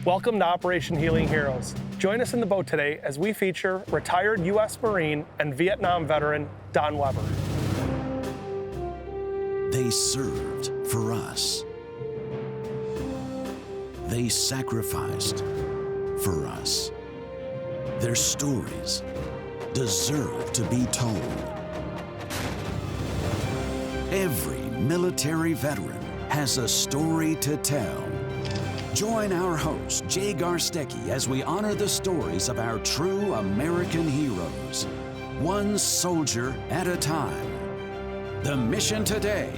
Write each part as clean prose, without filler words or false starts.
Welcome to Operation Healing Heroes. Join us in the boat today as we feature retired U.S. Marine and Vietnam veteran Don Weber. They served for us. They sacrificed for us. Their stories deserve to be told. Every military veteran has a story to tell. Join our host, Jay Garstecki, as we honor the stories of our true American heroes, one soldier at a time. The mission today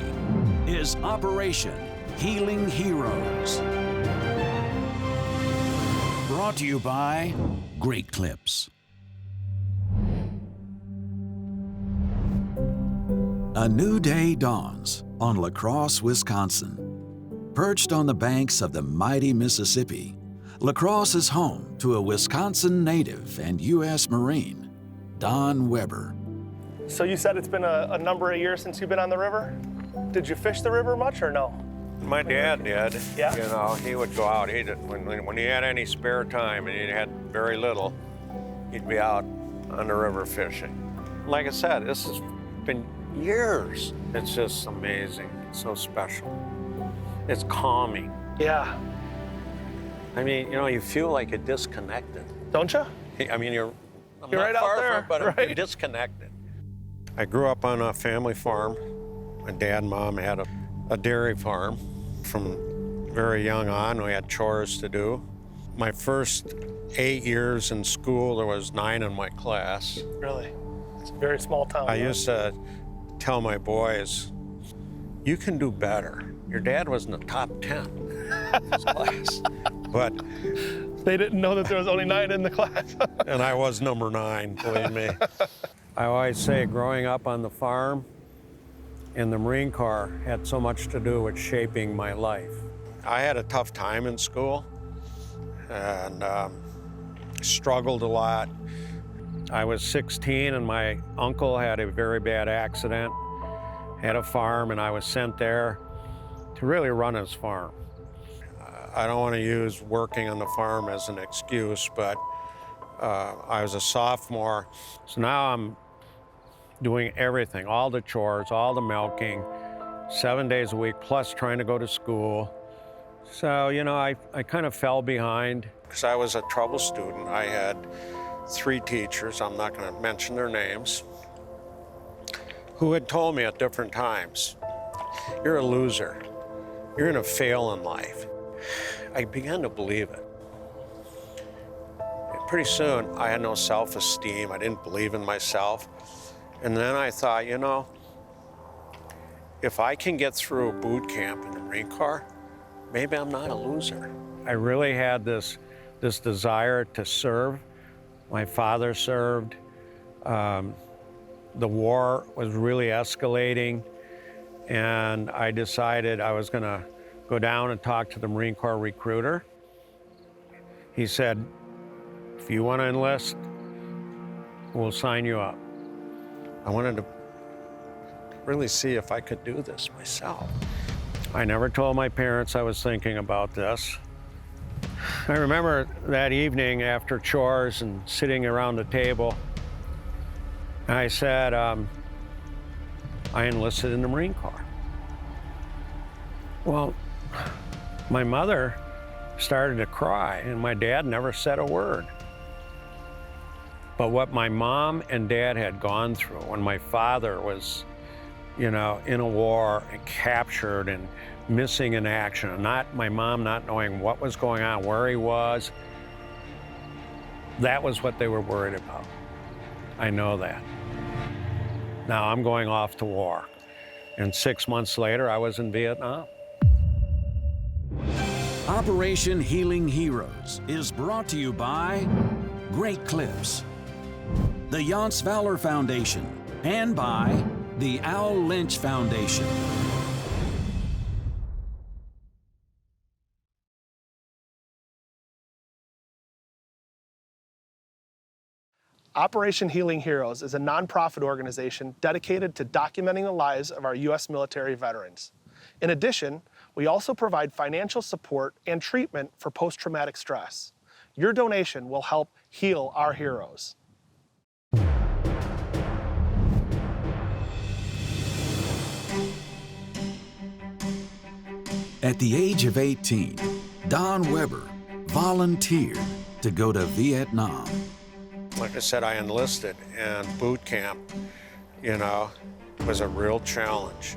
is Operation Healing Heroes. Brought to you by Great Clips. A new day dawns on La Crosse, Wisconsin. Perched on the banks of the mighty Mississippi, La Crosse is home to a Wisconsin native and U.S. Marine, Don Weber. So you said it's been a number of years since you've been on the river? Did you fish the river much or no? My dad did. Yeah. You know, he would go out. When he had any spare time, and he had very little, he'd be out on the river fishing. Like I said, this has been years. It's just amazing. It's so special. It's calming. Yeah. I mean, you know, you feel like you're disconnected. Don't you? I mean, I'm You're not right out far there, from it, but right? I'm disconnected. I grew up on a family farm. My dad and mom had a dairy farm. From very young on, we had chores to do. My first 8 years in school, there was 9 in my class. Really? It's a very small town. I used to tell my boys, you can do better. Your dad was in the top 10 in his class. But They didn't know that there was only 9 in the class. and I was number 9, believe me. I always say growing up on the farm in the Marine Corps had so much to do with shaping my life. I had a tough time in school and struggled a lot. I was 16 and my uncle had a very bad accident, had a farm, and I was sent there to really run his farm. I don't want to use working on the farm as an excuse, but I was a sophomore, so now I'm doing everything, all the chores, all the milking, 7 days a week, plus trying to go to school. So, you know, I kind of fell behind because I was a trouble student. I had 3 teachers, I'm not going to mention their names, who had told me at different times, you're a loser. You're going to fail in life. I began to believe it. And pretty soon, I had no self-esteem. I didn't believe in myself. And then I thought, you know, if I can get through a boot camp in the Marine Corps, maybe I'm not a loser. I really had this desire to serve. My father served. The war was really escalating. And I decided I was going to go down and talk to the Marine Corps recruiter. He said, if you want to enlist, we'll sign you up. I wanted to really see if I could do this myself. I never told my parents I was thinking about this. I remember that evening after chores and sitting around the table, I said, I enlisted in the Marine Corps. Well, my mother started to cry, and my dad never said a word. But what my mom and dad had gone through when my father was, you know, in a war and captured and missing in action, and my mom not knowing what was going on, where he was, that was what they were worried about. I know that. Now I'm going off to war. And 6 months later, I was in Vietnam. Operation Healing Heroes is brought to you by Great Clips, the Yance Valor Foundation, and by the Al Lynch Foundation. Operation Healing Heroes is a nonprofit organization dedicated to documenting the lives of our U.S. military veterans. In addition, We also provide financial support and treatment for post-traumatic stress. Your donation will help heal our heroes. At the age of 18, Don Weber volunteered to go to Vietnam. Like I said, I enlisted, and boot camp, was a real challenge.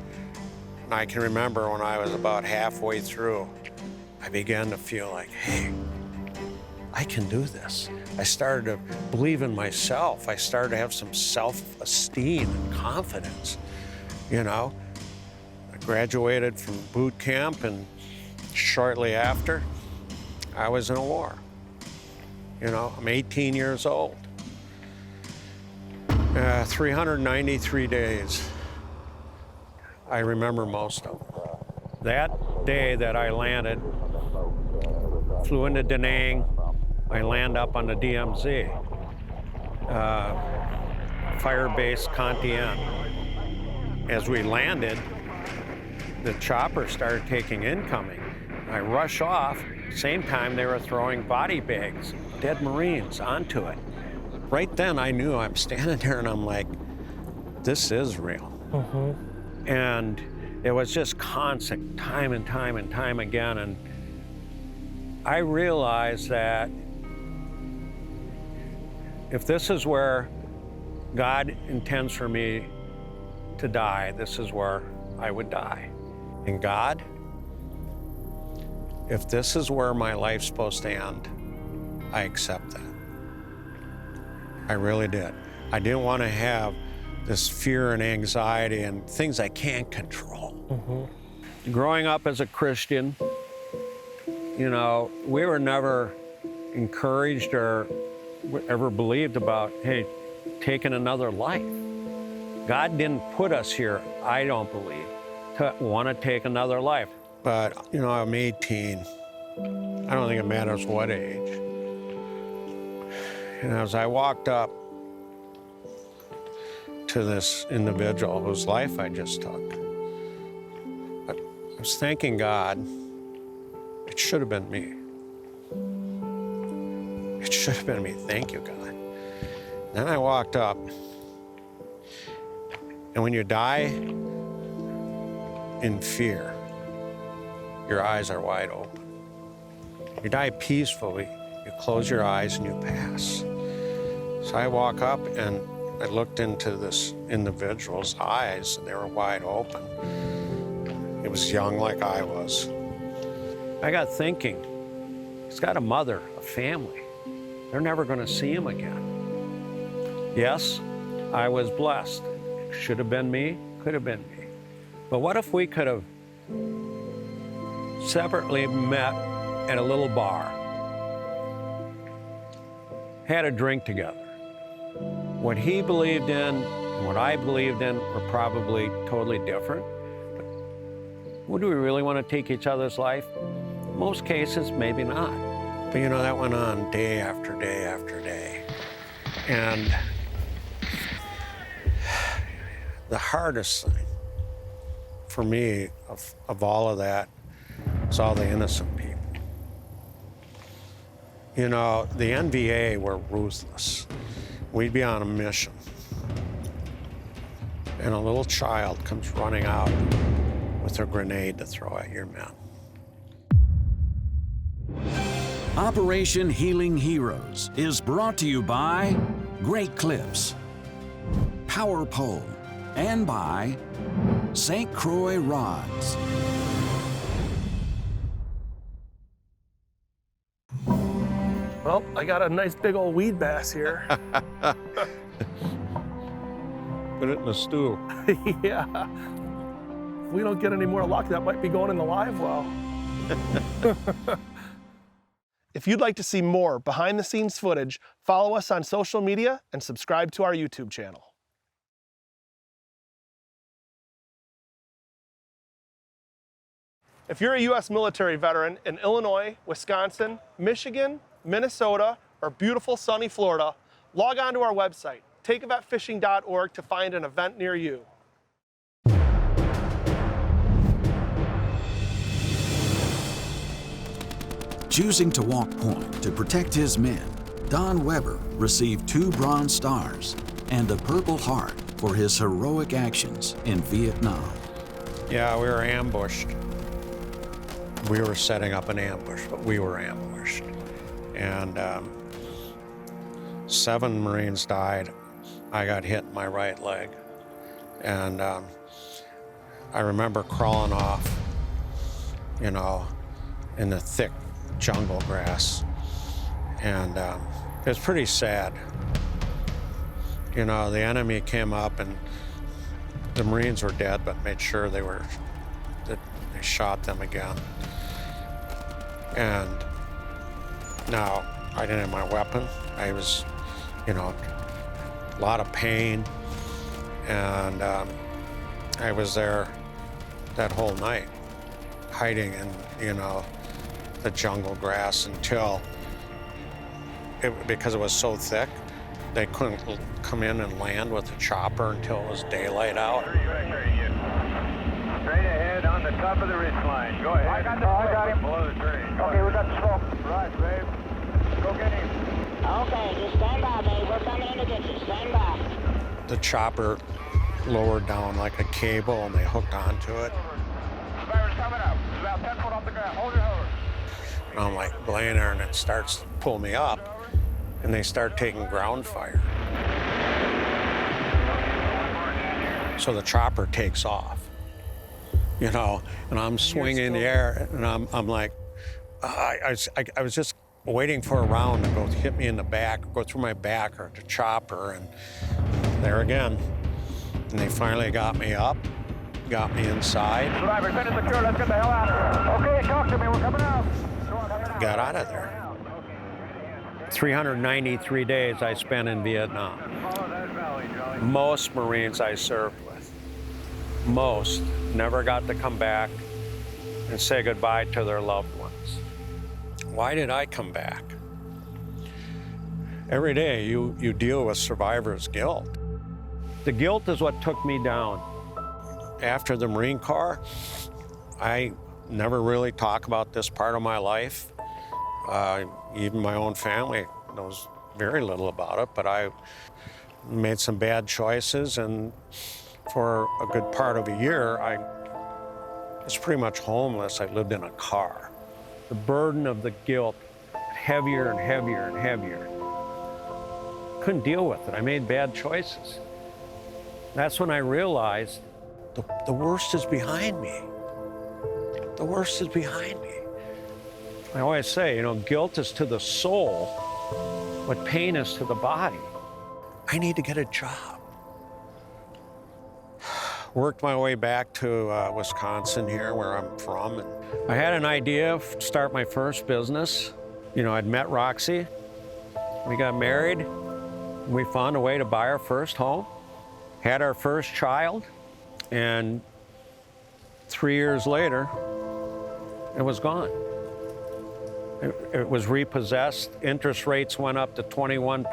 And I can remember when I was about halfway through, I began to feel like, hey, I can do this. I started to believe in myself. I started to have some self-esteem and confidence, I graduated from boot camp, and shortly after, I was in a war. I'm 18 years old. 393 days. I remember most of them. That day that I landed, flew into Da Nang, I land up on the DMZ, Fire Base Con Tien. As we landed, the chopper started taking incoming. I rush off, same time they were throwing body bags, dead Marines, onto it. Right then I knew I'm standing there and I'm like, this is real. And it was just constant, time and time and time again. And I realized that if this is where God intends for me to die, this is where I would die. And God, if this is where my life's supposed to end, I accept that. I really did. I didn't want to have this fear and anxiety and things I can't control. Growing up as a Christian, we were never encouraged or ever believed about, hey, taking another life. God didn't put us here, I don't believe, to want to take another life. But, I'm 18. I don't think it matters what age. And as I walked up to this individual whose life I just took, I was thanking God. It should have been me. It should have been me. Thank you, God. Then I walked up, and when you die in fear, your eyes are wide open. You die peacefully, you close your eyes and you pass. So I walk up and I looked into this individual's eyes and they were wide open. He was young like I was. I got thinking, he's got a mother, a family. They're never gonna see him again. Yes, I was blessed. It should have been me, could have been me. But what if we could have separately met at a little bar, had a drink together? What he believed in and what I believed in were probably totally different. But would we really want to take each other's life? In most cases, maybe not. But that went on day after day after day. And the hardest thing for me of all of that was all the innocent people. The NVA were ruthless. We'd be on a mission, and a little child comes running out with a grenade to throw at your men. Operation Healing Heroes is brought to you by Great Clips, Power Pole, and by St. Croix Rods. Well, I got a nice big old weed bass here. Put it in the stew. Yeah. If we don't get any more luck, that might be going in the live well. If you'd like to see more behind-the-scenes footage, follow us on social media and subscribe to our YouTube channel. If you're a U.S. military veteran in Illinois, Wisconsin, Michigan, Minnesota, or beautiful sunny Florida, log on to our website, takeavetfishing.org, to find an event near you. Choosing to walk point to protect his men, Don Weber received 2 Bronze Stars and a Purple Heart for his heroic actions in Vietnam. Yeah, we were ambushed. We were setting up an ambush, but we were ambushed. And 7 Marines died. I got hit in my right leg. And I remember crawling off, you know, in the thick jungle grass. And it was pretty sad. You know, the enemy came up and the Marines were dead, but made sure that they shot them again. And now I didn't have my weapon. I was, you know, a lot of pain. And I was there that whole night, hiding in, you know, the jungle grass until, because it was so thick, they couldn't come in and land with the chopper until it was daylight out. Straight ahead on the top of the ridge line. Go ahead. I got him. Below the tree. Okay, we got the smoke. Right, babe. Go get him. Okay, just stand by, babe. We're coming in to get you. Stand by. The chopper lowered down like a cable and they hooked onto it. Survivor's coming up. It's about 10 foot off the ground. Hold your hose. And I'm like laying there and it starts to pull me up and they start taking ground fire. So the chopper takes off, you know, and I'm swinging in the air and I'm like, I was just waiting for a round to go hit me in the back, go through my back or the chopper, and there again. And they finally got me up, got me inside. Survivor, finish secure. Let's get the hell out of here. Okay, talk to me. We're coming out. Got out of there. 393 days I spent in Vietnam. Follow that valley, Jolly. Most Marines I served with, most never got to come back and say goodbye to their loved ones. Why did I come back? Every day you deal with survivor's guilt. The guilt is what took me down. After the Marine Corps, I never really talk about this part of my life. Even my own family knows very little about it, but I made some bad choices, and for a good part of a year, I was pretty much homeless. I lived in a car. The burden of the guilt got heavier and heavier and heavier. Couldn't deal with it. I made bad choices. That's when I realized the worst is behind me. The worst is behind me. I always say, you know, guilt is to the soul what pain is to the body. I need to get a job. Worked my way back to Wisconsin here, where I'm from, and I had an idea to start my first business. You know, I'd met Roxy, we got married, we found a way to buy our first home, had our first child, and 3 years later, it was gone. It was repossessed. Interest rates went up to 21%.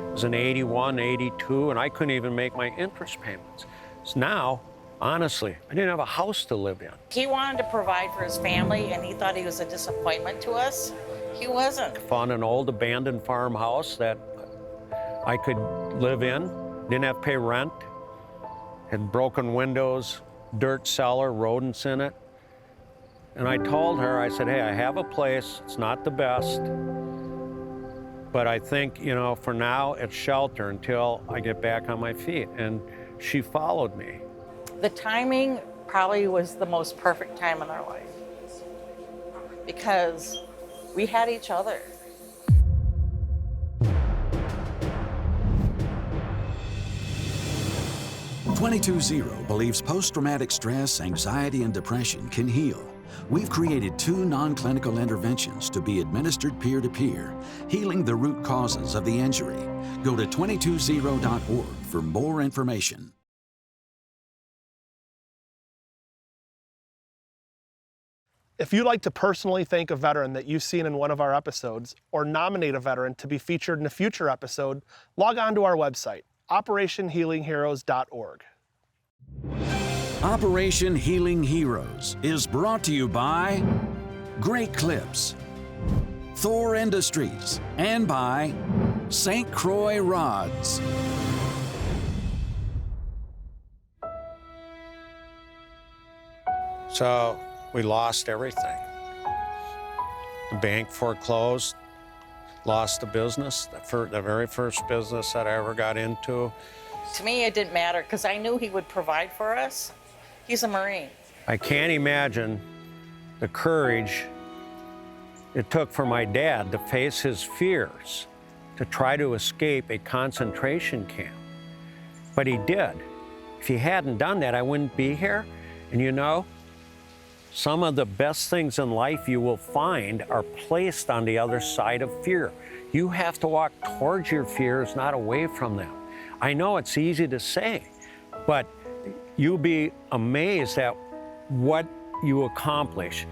It was an 81, 82, and I couldn't even make my interest payments. So now, honestly, I didn't have a house to live in. He wanted to provide for his family, and he thought he was a disappointment to us. He wasn't. Found an old abandoned farmhouse that I could live in, didn't have to pay rent, had broken windows, dirt cellar, rodents in it. And I told her, I said, hey, I have a place, it's not the best, but I think, you know, for now, it's shelter until I get back on my feet. And she followed me. The timing probably was the most perfect time in our life because we had each other. .220 believes post-traumatic stress, anxiety, and depression can heal. We've created 2 non-clinical interventions to be administered peer-to-peer, healing the root causes of the injury. Go to 220.org for more information. If you'd like to personally thank a veteran that you've seen in one of our episodes or nominate a veteran to be featured in a future episode, log on to our website, operationhealingheroes.org. Operation Healing Heroes is brought to you by Great Clips, Thor Industries, and by St. Croix Rods. So we lost everything. The bank foreclosed, lost the business, the very first business that I ever got into. To me, it didn't matter because I knew he would provide for us. He's a Marine. I can't imagine the courage it took for my dad to face his fears, to try to escape a concentration camp. But he did. If he hadn't done that, I wouldn't be here. And you know, some of the best things in life you will find are placed on the other side of fear. You have to walk towards your fears, not away from them. I know it's easy to say, but you'll be amazed at what you accomplish.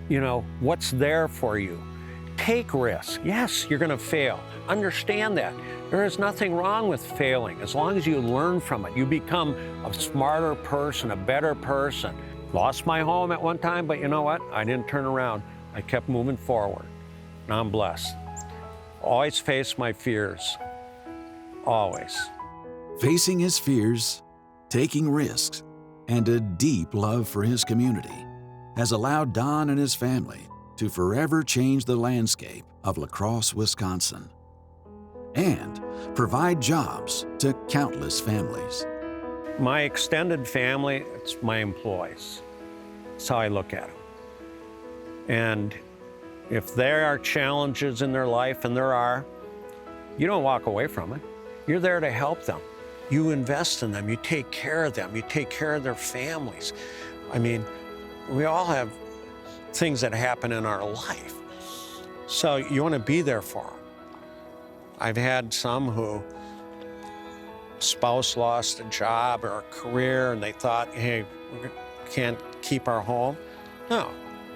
You know, what's there for you. Take risks. Yes, you're going to fail. Understand that. There is nothing wrong with failing. As long as you learn from it, you become a smarter person, a better person. Lost my home at one time, but you know what? I didn't turn around. I kept moving forward. Now I'm blessed. Always face my fears. Always. Facing his fears, taking risks, and a deep love for his community has allowed Don and his family to forever change the landscape of La Crosse, Wisconsin, and provide jobs to countless families. My extended family, it's my employees. That's how I look at them. And if there are challenges in their life, and there are, you don't walk away from it. You're there to help them. You invest in them, you take care of them, you take care of their families. I mean, we all have things that happen in our life. So you want to be there for them. I've had some who spouse lost a job or a career and they thought, hey, we can't keep our home. No,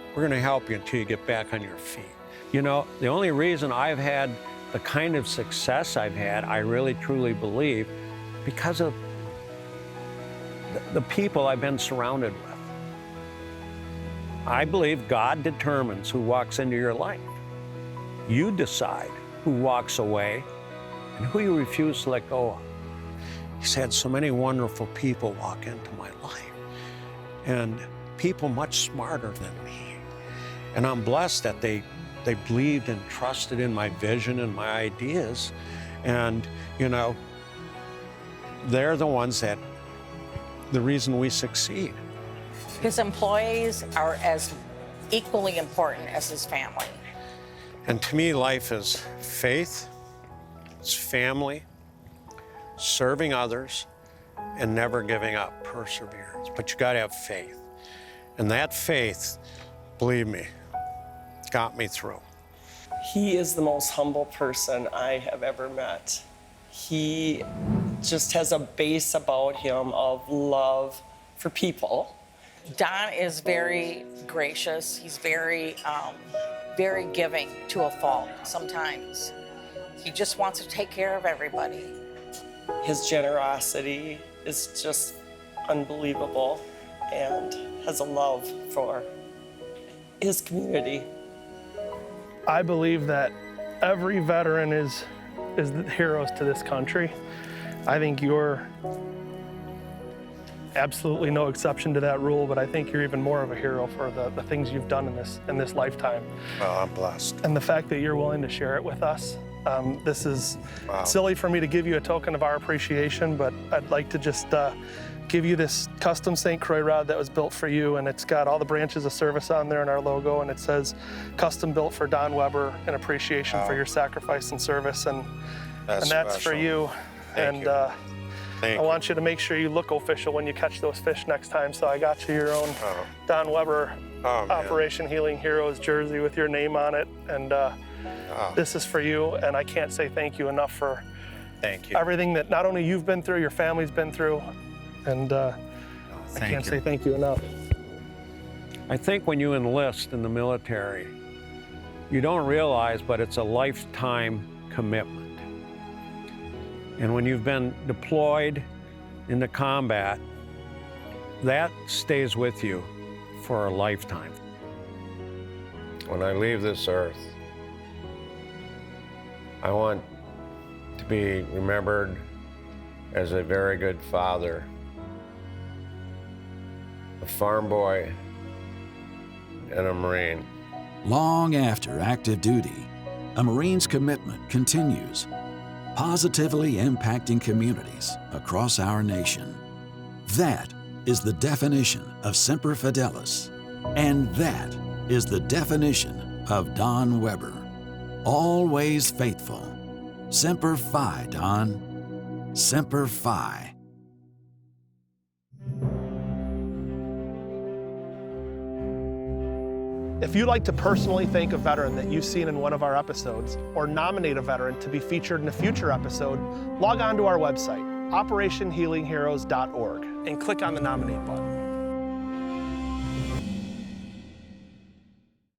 we're going to help you until you get back on your feet. You know, the only reason I've had the kind of success I've had, I really truly believe, because of the people I've been surrounded with. I believe God determines who walks into your life. You decide who walks away and who you refuse to let go of. He's had so many wonderful people walk into my life, and people much smarter than me. And I'm blessed that they believed and trusted in my vision and my ideas. And, you know, they're the ones that, the reason we succeed. His employees are as equally important as his family. And to me, life is faith, it's family, serving others, and never giving up, perseverance. But you gotta have faith. And that faith, believe me, got me through. He is the most humble person I have ever met. He just has a base about him of love for people. Don is very gracious. He's very giving to a fault sometimes. He just wants to take care of everybody. His generosity is just unbelievable and has a love for his community. I believe that every veteran is the heroes to this country. I think you're absolutely no exception to that rule, but I think you're even more of a hero for the things you've done in this lifetime. Well, I'm blessed. And the fact that you're willing to share it with us. This is silly for me to give you a token of our appreciation, but I'd like to just give you this custom St. Croix rod that was built for you, and it's got all the branches of service on there and our logo, and it says custom built for Don Weber in appreciation for your sacrifice and service, and that's for you. Thank I want you to make sure you look official when you catch those fish next time, so I got you your own Don Weber Operation Healing Heroes jersey with your name on it, and this is for you, and I can't say thank you enough for everything that not only you've been through, your family's been through, and I can't say thank you enough. I think when you enlist in the military, you don't realize, but it's a lifetime commitment. And when you've been deployed into combat, that stays with you for a lifetime. When I leave this earth, I want to be remembered as a very good father, a farm boy, and a Marine. Long after active duty, a Marine's commitment continues, positively impacting communities across our nation. That is the definition of Semper Fidelis, and that is the definition of Don Weber. Always faithful. Semper Fi, Don. Semper Fi. If you'd like to personally thank a veteran that you've seen in one of our episodes, or nominate a veteran to be featured in a future episode, log on to our website, operationhealingheroes.org, and click on the nominate button.